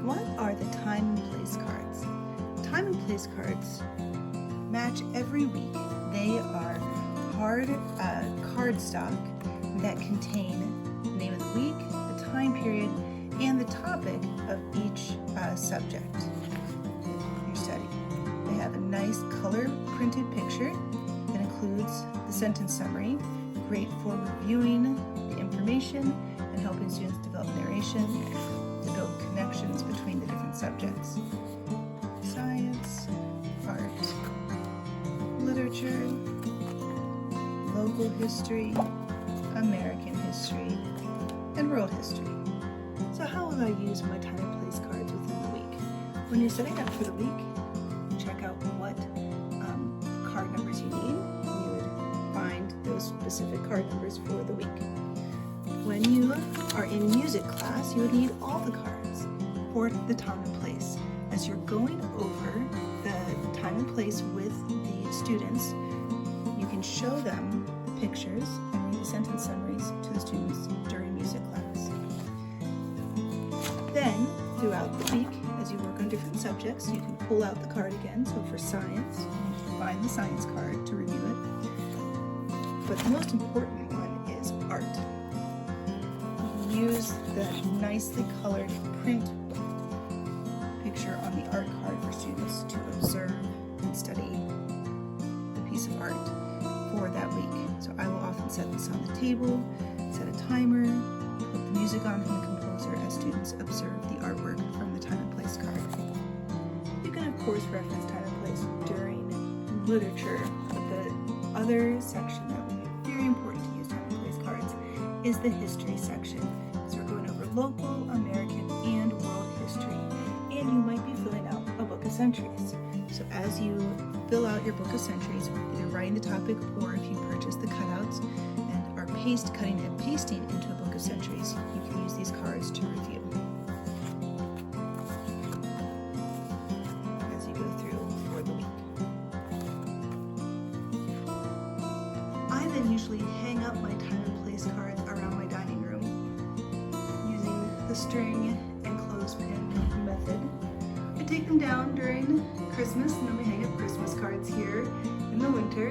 What are the time and place cards? Time and place cards match every week. They are hard cardstock that contain the name of the week, the time period, and the topic of each subject you're studying. They have a nice color printed picture that includes the sentence summary, great for reviewing the information and helping students develop narration to build connections between the different subjects. Science, art, literature, local history, American history, and world history. So how will I use my time and place cards within the week? When you're setting up for the week, check out what card numbers you need, and you would find those specific card numbers for the week. When you are in music class, you would need all the cards for the time and place. As you're going over the time and place with the students, you can show them the pictures and read the sentence summaries to the students during music class. Then, throughout the week, as you work on different subjects, you can pull out the card again. So for science, you can find the science card to review it. But the most important one is art. Use the nicely colored print picture on the art card for students to observe and study the piece of art for that week. So I will often set this on the table, set a timer, put the music on from the composer as students observe the artwork from the time and place card. You can of course reference time and place during literature, but the other section that will be very important to use time and place cards is the history section. So we're going over local, American, and world history, and you might be filling out a book of centuries. So as you fill out your book of centuries, either writing the topic or if you purchase the cutouts and are cutting and pasting into a book of centuries, you can use these cards to review as you go through for the week. I then usually hang up my time and place cards around my dining room using the string and clothespin method. I take them down during Christmas, and then we hang up Christmas cards here in the winter,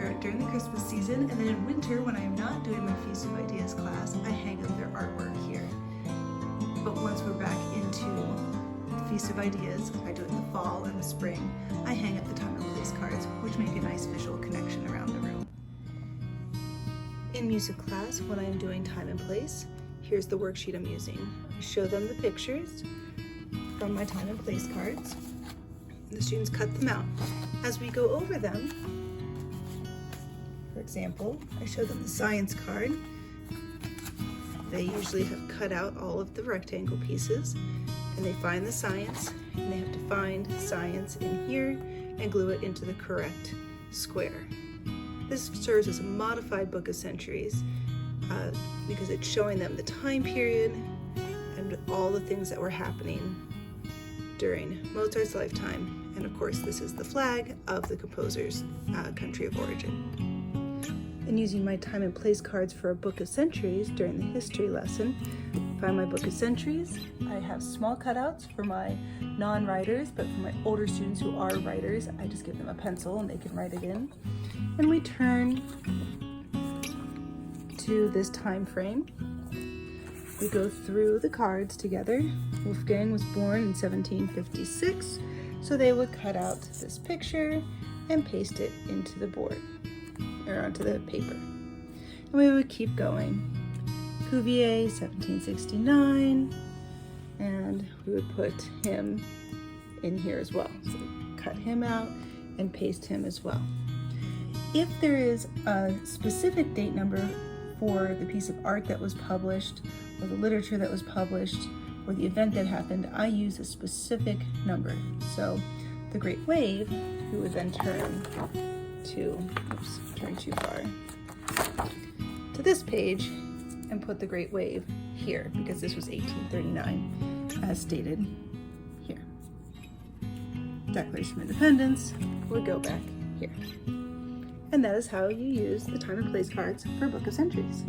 or during the Christmas season, and then in winter, when I am not doing my Feast of Ideas class, I hang up their artwork here. But once we're back into the Feast of Ideas, I do it in the fall and the spring, I hang up the time and place cards, which make a nice visual connection around the room. In music class, when I am doing time and place, here's the worksheet I'm using. I show them the pictures from my time and place cards. The students cut them out. As we go over them, for example, I show them the science card. They usually have cut out all of the rectangle pieces, and they find the science, and they have to find science in here and glue it into the correct square. This serves as a modified book of centuries because it's showing them the time period and all the things that were happening during Mozart's lifetime. And of course, this is the flag of the composer's country of origin. And using my time and place cards for a book of centuries during the history lesson, find my book of centuries. I have small cutouts for my non-writers, but for my older students who are writers, I just give them a pencil and they can write it in. And we turn to this time frame. We go through the cards together. Wolfgang was born in 1756, so they would cut out this picture and paste it into the board, or onto the paper. And we would keep going. Cuvier, 1769, and we would put him in here as well. So cut him out and paste him as well. If there is a specific date number for the piece of art that was published, or the literature that was published, or the event that happened, I use a specific number. So the Great Wave, we would then turn too far, to this page and put the Great Wave here, because this was 1839, as stated here. Declaration of Independence would go back here. And that is how you use the time and place cards for a book of centuries.